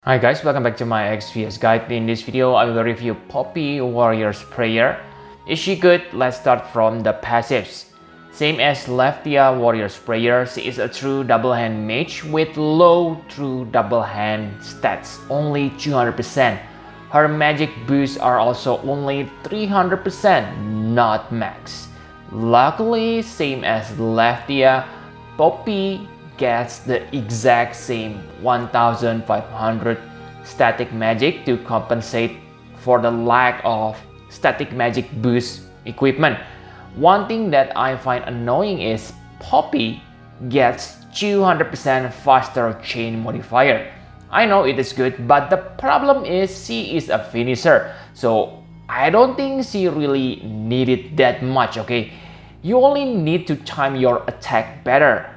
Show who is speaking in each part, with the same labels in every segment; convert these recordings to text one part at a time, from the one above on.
Speaker 1: Hi guys, welcome back to my XPS guide. In this video, I will review Poppy Warrior's Prayer. Is she good? Let's start from the passives. Same as Leftia Warrior's Prayer, she is a true double hand mage with low true double hand stats, only 200%. Her magic boosts are also only 300%, not max. Luckily, same as Leftia, Poppy gets the exact same 1500 static magic to compensate for the lack of static magic boost equipment. One thing that I find annoying is Poppy gets 200% faster chain modifier. I know it is good, but the problem is she is a finisher, so I don't think she really needed that much, okay? You only need to time your attack better.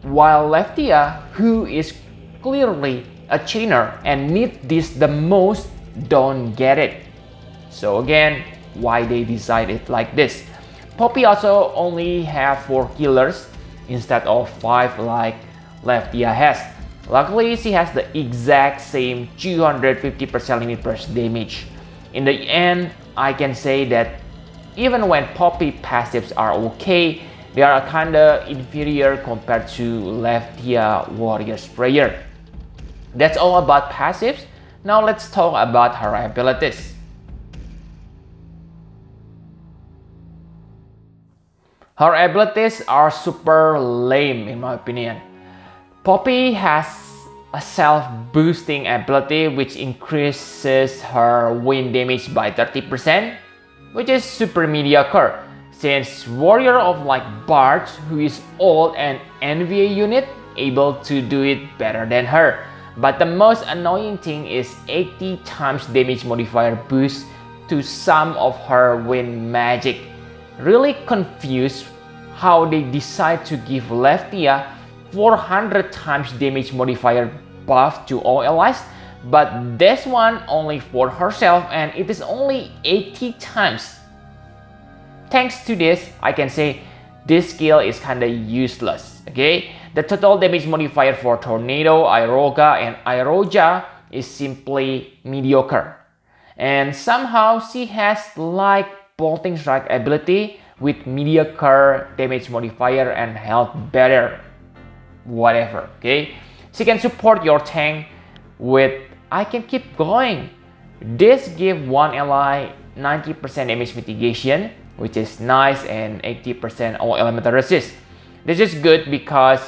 Speaker 1: While Leftia, who is clearly a chainer and needs this the most, don't get it. So again, why they decided like this? Poppy also only have 4 killers instead of 5 like Leftia has. Luckily, she has the exact same 250% limit burst damage. In the end, I can say that even when Poppy passives are okay, they are kinda inferior compared to Leftia Warrior's Prayer. That's all about passives. Now let's talk about her abilities. Her abilities are super lame in my opinion. Poppy has a self-boosting ability which increases her wind damage by 30%, which is super mediocre. Since Warrior of like Bards, who is old and NVA unit, able to do it better than her. But the most annoying thing is 80 times damage modifier boost to some of her wind magic. Really confused how they decide to give Leftia 400 times damage modifier buff to all allies, but this one only for herself and it is only 80 times. Thanks to this, I can say this skill is kinda useless, okay? The total damage modifier for Tornado, Iroga, and Iroja is simply mediocre. And somehow she has like Bolting Strike ability with mediocre damage modifier and health better. Whatever, okay? She can support your tank with I can keep going. This give one ally 90% damage mitigation, which is nice, and 80% all elemental resist. This is good because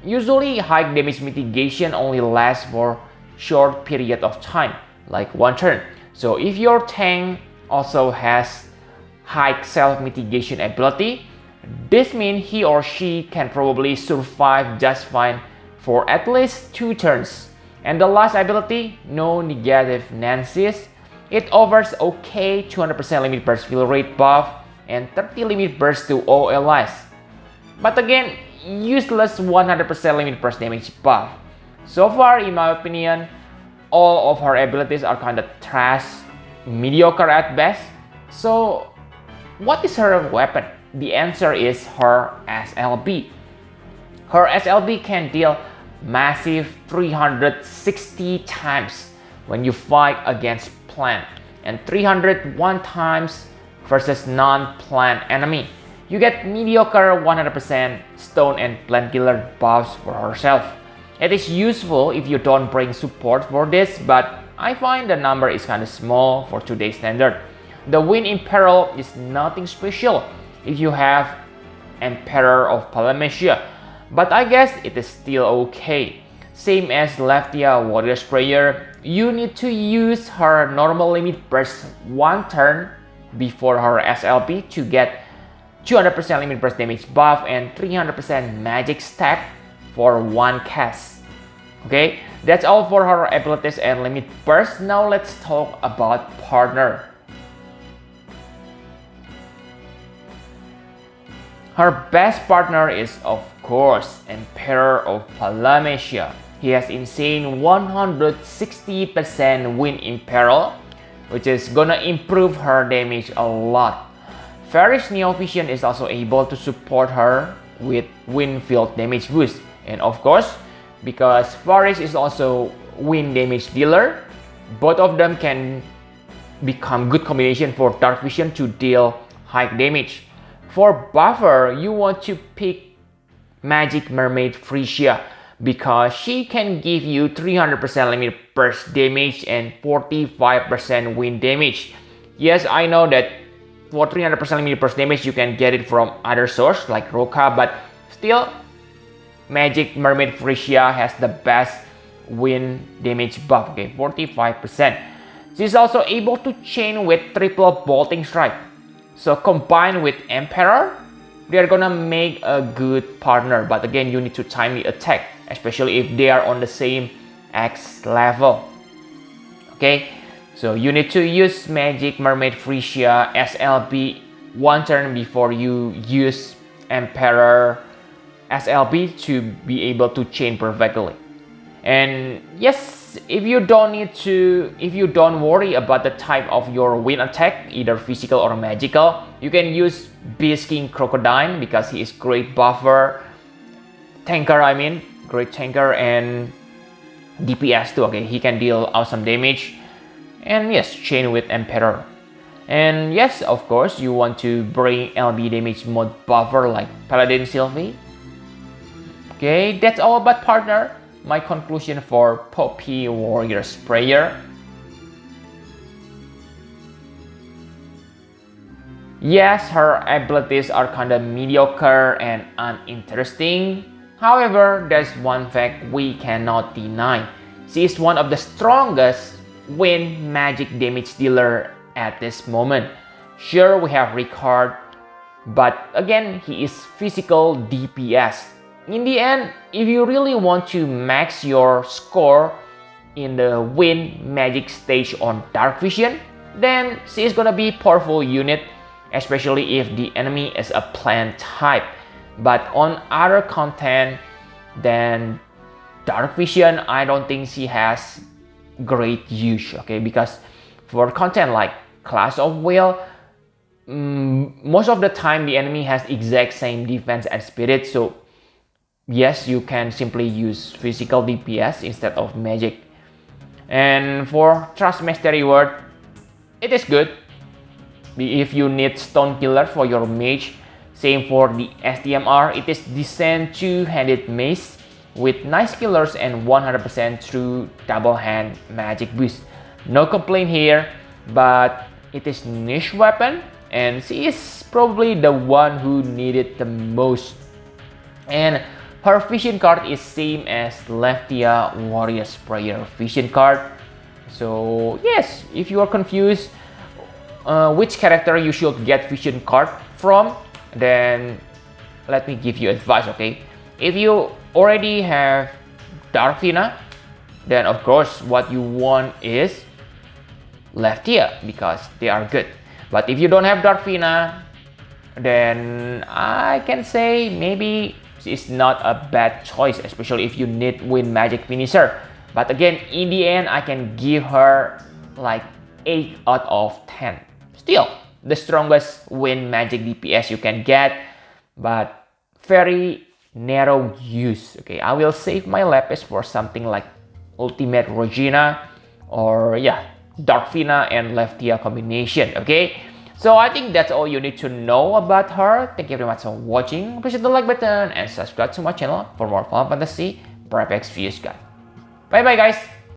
Speaker 1: usually high damage mitigation only lasts for short period of time, like one turn. So if your tank also has high self mitigation ability, this means he or she can probably survive just fine for at least 2 turns. And the last ability, no negative Nancy's. It offers okay 200% limit burst fill rate buff and 30 limit burst to all allies. But again, useless 100% limit burst damage buff. So far, in my opinion, all of her abilities are kinda trash, mediocre at best. So, what is her weapon? The answer is her SLB. Her SLB can deal massive 360 times when you fight against plant and 301 times versus non-plant enemy. You get mediocre 100% stone and plant killer buffs for herself. It is useful if you don't bring support for this, but I find the number is kinda small for today's standard. The Wind Imperil is nothing special if you have Emperor of Palamecia, but I guess it is still okay. Same as Leftia Warrior's Prayer, you need to use her normal limit burst 1 turn before her SLB to get 200% limit burst damage buff and 300% magic stack for 1 cast. Okay, that's all for her abilities and limit burst. Now let's talk about partner. Her best partner is of course Emperor of Palamecia. He has insane 160% Wind Imperil, which is gonna improve her damage a lot. Farish Neovision is also able to support her with Wind Field damage boost. And of course, because Farish is also wind damage dealer. Both of them can become good combination for dark vision to deal high damage. For buffer, you want to pick Magic Mermaid Frisia because she can give you 300% limited burst damage and 45% wind damage. Yes, I know that for 300% limited burst damage you can get it from other source like Roka, but still Magic Mermaid Frisia has the best wind damage buff, okay, 45%. She's also able to chain with triple bolting strike. So combined with Emperor, they're gonna make a good partner, but again you need to time the attack, especially if they are on the same X level. Okay, so you need to use Magic Mermaid Frisia SLB one turn before you use Emperor SLB to be able to chain perfectly. And yes, if you don't worry about the type of your wind attack, either physical or magical, you can use Beast King Crocodile because he is great buffer, tanker, great tanker and DPS too, okay, he can deal awesome damage. And yes, chain with Emperor. And yes, of course, you want to bring LB damage mode buffer like Paladin Sylvie. Okay, that's all about partner. My conclusion for Poppy Warrior Sprayer. Yes, her abilities are kinda mediocre and uninteresting. However, there's one fact we cannot deny. She is one of the strongest wind magic damage dealer at this moment. Sure, we have Ricard, but again, he is physical DPS. In the end, if you really want to max your score in the wind magic stage on dark vision, then she is gonna be powerful unit, especially if the enemy is a plant type. But on other content than dark vision, I don't think she has great use, okay, because for content like Clash of Will, most of the time the enemy has exact same defense and spirit, so yes, you can simply use physical DPS instead of magic. And for Trust Mastery Word, it is good if you need Stone Killer for your mage. Same for the STMR, it is decent two-handed mace with nice killers and 100% true double hand magic boost. No complaint here, but it is niche weapon and she is probably the one who needed the most. And her vision card is same as Leftia Warrior Sprayer vision card. So yes, if you are confused which character you should get vision card from, then let me give you advice, okay? If you already have Darkfina, then of course what you want is Leftia because they are good. But if you don't have Darkfina, then I can say maybe it's not a bad choice, especially if you need wind magic finisher. But again, in the end, I can give her like 8 out of 10. Still, the strongest wind magic DPS you can get, but very narrow use. Okay, I will save my Lapis for something like Ultimate Regina or yeah, Darkfina and Leftia combination. Okay, so I think that's all you need to know about her. Thank you very much for watching. Please hit the like button and subscribe to my channel for more Final Fantasy Prep X videos, guys. Bye bye, guys.